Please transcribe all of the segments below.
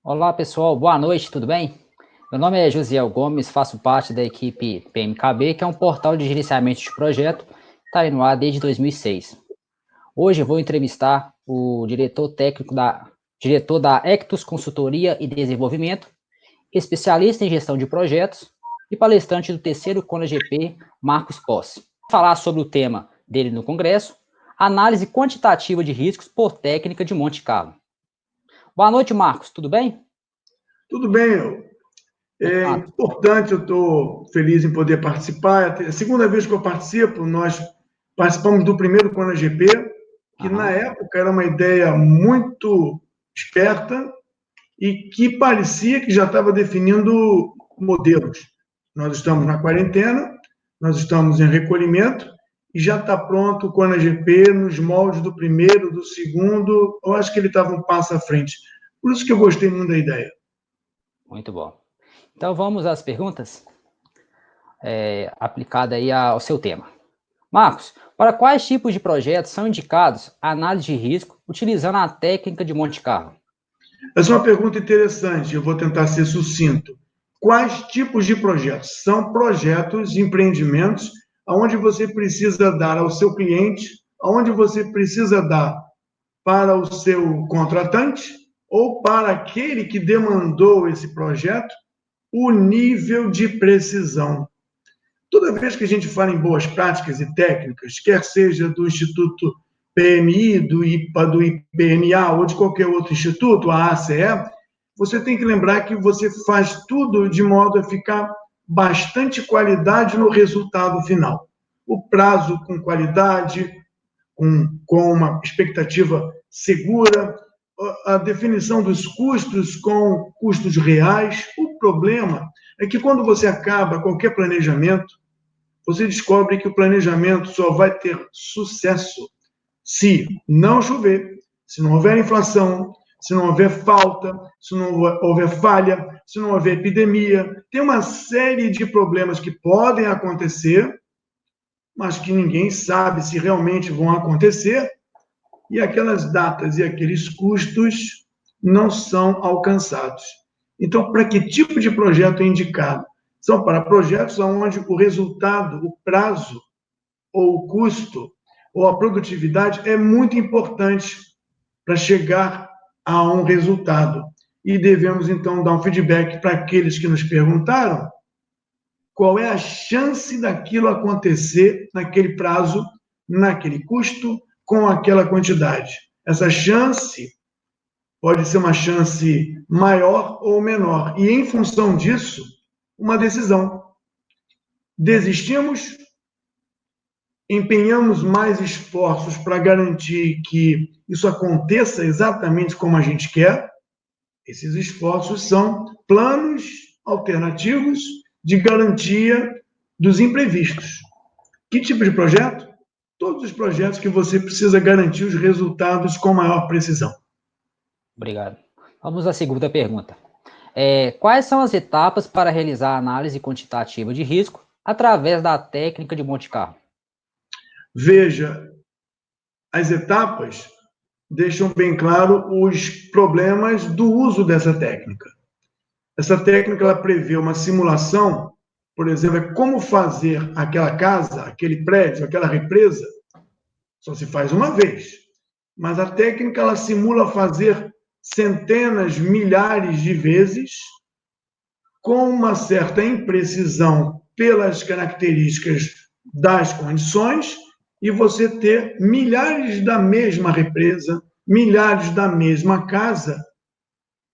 Olá, pessoal. Boa noite, tudo bem? Meu nome é Josiel Gomes, faço parte da equipe PMKB, que é um portal de gerenciamento de projeto, está aí no ar desde 2006. Hoje eu vou entrevistar o diretor da Ectus Consultoria e Desenvolvimento, especialista em gestão de projetos e palestrante do terceiro CONAGP, Marcos Possi. Vou falar sobre o tema dele no Congresso, análise quantitativa de riscos por técnica de Monte Carlo. Boa noite, Marcos, tudo bem? Tudo bem, é importante, eu estou feliz em poder participar. É a segunda vez que eu participo, nós participamos do primeiro CONAGP, que na época era uma ideia muito esperta e que parecia que já estava definindo modelos. Nós estamos na quarentena, nós estamos em recolhimento e já está pronto o CONAGP nos moldes do primeiro, do segundo. Eu acho que ele estava um passo à frente. Por isso que eu gostei muito da ideia. Muito bom. Então vamos às perguntas aplicadas aí ao seu tema. Marcos, para quais tipos de projetos são indicados a análise de risco utilizando a técnica de Monte Carlo? Essa é uma pergunta interessante, eu vou tentar ser sucinto. Quais tipos de projetos? São projetos, empreendimentos, onde você precisa dar ao seu cliente, onde você precisa dar para o seu contratante ou para aquele que demandou esse projeto o nível de precisão. Toda vez que a gente fala em boas práticas e técnicas, quer seja do Instituto PMI, do IPA, do IPMA ou de qualquer outro instituto, a ACE, você tem que lembrar que você faz tudo de modo a ficar bastante qualidade no resultado final. O prazo com qualidade, com uma expectativa segura, a definição dos custos com custos reais. O problema é que quando você acaba qualquer planejamento, você descobre que o planejamento só vai ter sucesso se não chover, se não houver inflação, se não houver falta, se não houver falha, se não houver epidemia. Tem uma série de problemas que podem acontecer, mas que ninguém sabe se realmente vão acontecer, e aquelas datas e aqueles custos não são alcançados. Então, para que tipo de projeto é indicado? São para projetos onde o resultado, o prazo, ou o custo, ou a produtividade é muito importante para chegar a um resultado. E devemos, então, dar um feedback para aqueles que nos perguntaram qual é a chance daquilo acontecer naquele prazo, naquele custo, com aquela quantidade. Essa chance pode ser uma chance maior ou menor. E, em função disso, uma decisão. Desistimos? Empenhamos mais esforços para garantir que isso aconteça exatamente como a gente quer? Esses esforços são planos alternativos de garantia dos imprevistos. Que tipo de projeto? Todos os projetos que você precisa garantir os resultados com maior precisão. Obrigado. Vamos à segunda pergunta. Quais são as etapas para realizar a análise quantitativa de risco através da técnica de Monte Carlo? Veja, as etapas deixam bem claro os problemas do uso dessa técnica. Essa técnica ela prevê uma simulação, por exemplo, como fazer aquela casa, aquele prédio, aquela represa, só se faz uma vez. Mas a técnica ela simula fazer centenas, milhares de vezes, com uma certa imprecisão pelas características das condições, e você ter milhares da mesma represa, milhares da mesma casa,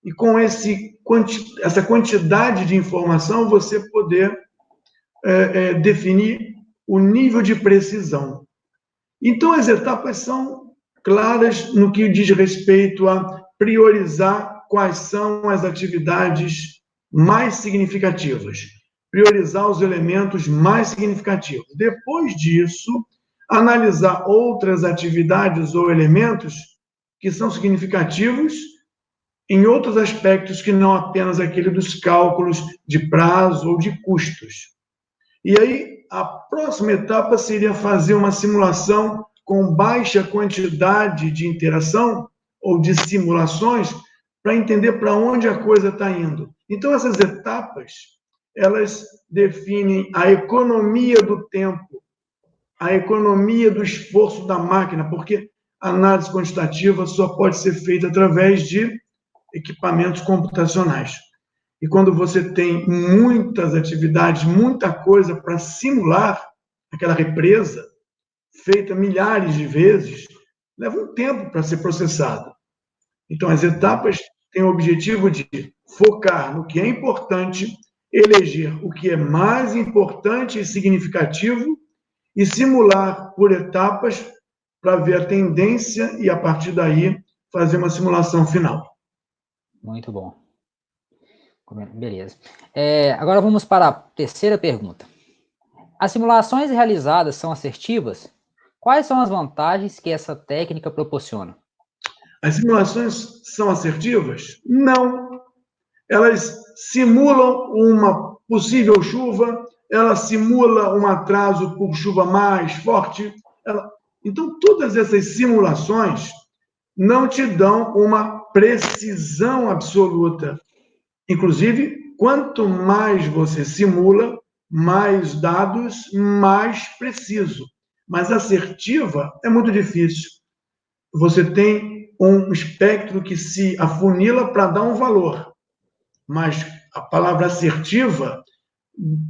e com essa quantidade de informação você poder definir o nível de precisão. Então, as etapas são claras no que diz respeito a priorizar quais são as atividades mais significativas, priorizar os elementos mais significativos. Depois disso, analisar outras atividades ou elementos que são significativos em outros aspectos que não apenas aquele dos cálculos de prazo ou de custos. E aí, a próxima etapa seria fazer uma simulação com baixa quantidade de interação ou de simulações para entender para onde a coisa está indo. Então, essas etapas, elas definem a economia do tempo, a economia do esforço da máquina, porque a análise quantitativa só pode ser feita através de equipamentos computacionais. E quando você tem muitas atividades, muita coisa para simular aquela represa, feita milhares de vezes, leva um tempo para ser processado. Então, as etapas têm o objetivo de focar no que é importante, eleger o que é mais importante e significativo e simular por etapas para ver a tendência e, a partir daí, fazer uma simulação final. Muito bom. Beleza. Agora vamos para a terceira pergunta. As simulações realizadas são assertivas? Quais são as vantagens que essa técnica proporciona? As simulações são assertivas? Não. Elas simulam uma possível chuva, ela simula um atraso por chuva mais forte. Então, todas essas simulações não te dão uma precisão absoluta. Inclusive, quanto mais você simula, mais dados, mais preciso. Mas assertiva é muito difícil. Você tem um espectro que se afunila para dar um valor, mas a palavra assertiva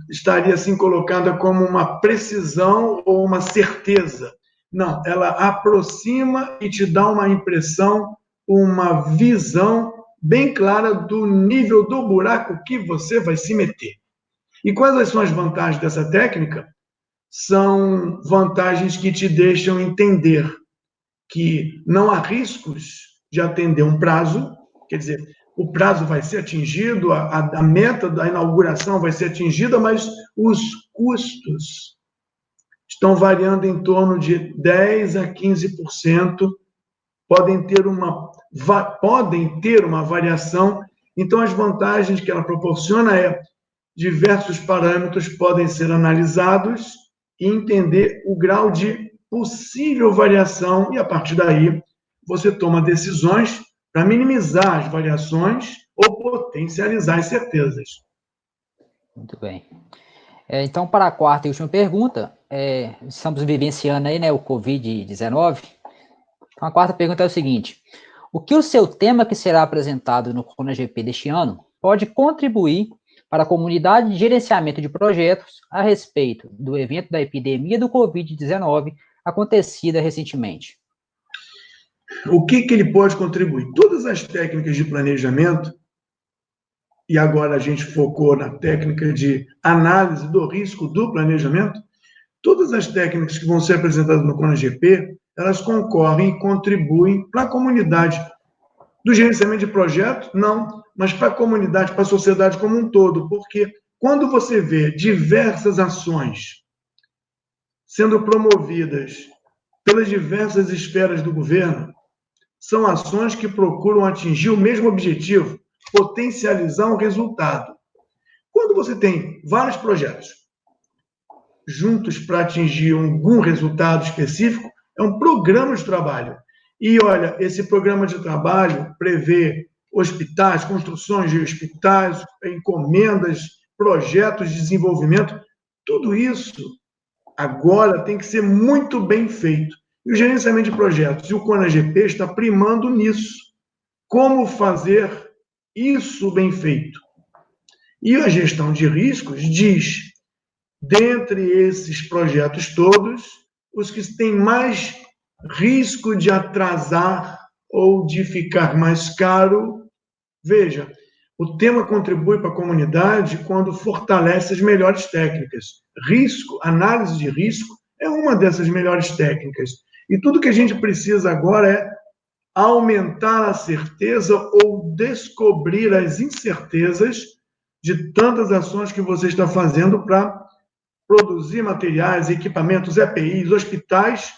estaria assim colocada como uma precisão ou uma certeza. Não, ela aproxima e te dá uma impressão, uma visão bem clara do nível do buraco que você vai se meter. E quais são as vantagens dessa técnica? São vantagens que te deixam entender que não há riscos de atender um prazo, quer dizer, o prazo vai ser atingido, a meta da inauguração vai ser atingida, mas os custos estão variando em torno de 10% a 15%, podem ter uma variação. Então, as vantagens que ela proporciona é diversos parâmetros podem ser analisados e entender o grau de possível variação, e a partir daí você toma decisões para minimizar as variações ou potencializar as certezas. Muito bem. Então, para a quarta e última pergunta, estamos vivenciando aí, né, o Covid-19. Então, a quarta pergunta é o seguinte: o que o seu tema que será apresentado no CONAGP deste ano pode contribuir para a comunidade de gerenciamento de projetos a respeito do evento da epidemia do Covid-19 acontecida recentemente? O que ele pode contribuir? Todas as técnicas de planejamento, e agora a gente focou na técnica de análise do risco do planejamento, todas as técnicas que vão ser apresentadas no CONAGP, elas concorrem e contribuem para a comunidade. Do gerenciamento de projeto, não, mas para a comunidade, para a sociedade como um todo, porque quando você vê diversas ações sendo promovidas pelas diversas esferas do governo, são ações que procuram atingir o mesmo objetivo, potencializar um resultado. Quando você tem vários projetos juntos para atingir algum resultado específico, é um programa de trabalho. E, olha, esse programa de trabalho prevê hospitais, construções de hospitais, encomendas, projetos de desenvolvimento. Tudo isso agora tem que ser muito bem feito. E o gerenciamento de projetos e o CONAGP está primando nisso. Como fazer isso bem feito? E a gestão de riscos diz, dentre esses projetos todos, os que têm mais risco de atrasar ou de ficar mais caro. Veja, o tema contribui para a comunidade quando fortalece as melhores técnicas. Risco, análise de risco, é uma dessas melhores técnicas. E tudo que a gente precisa agora é aumentar a certeza ou descobrir as incertezas de tantas ações que você está fazendo para produzir materiais, equipamentos, EPIs, hospitais,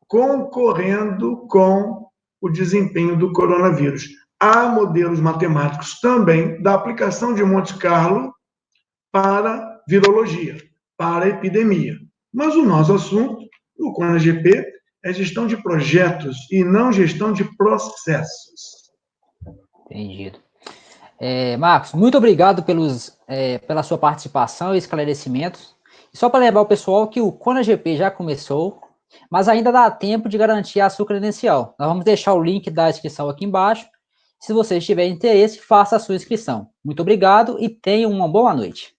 concorrendo com o desempenho do coronavírus. Há modelos matemáticos também da aplicação de Monte Carlo para virologia, para epidemia. Mas o nosso assunto, no CONAGP, é gestão de projetos e não gestão de processos. Entendido. Marcos, muito obrigado pela sua participação e esclarecimentos. E só para lembrar o pessoal que o ConaGP já começou, mas ainda dá tempo de garantir a sua credencial. Nós vamos deixar o link da inscrição aqui embaixo. Se você tiver interesse, faça a sua inscrição. Muito obrigado e tenha uma boa noite.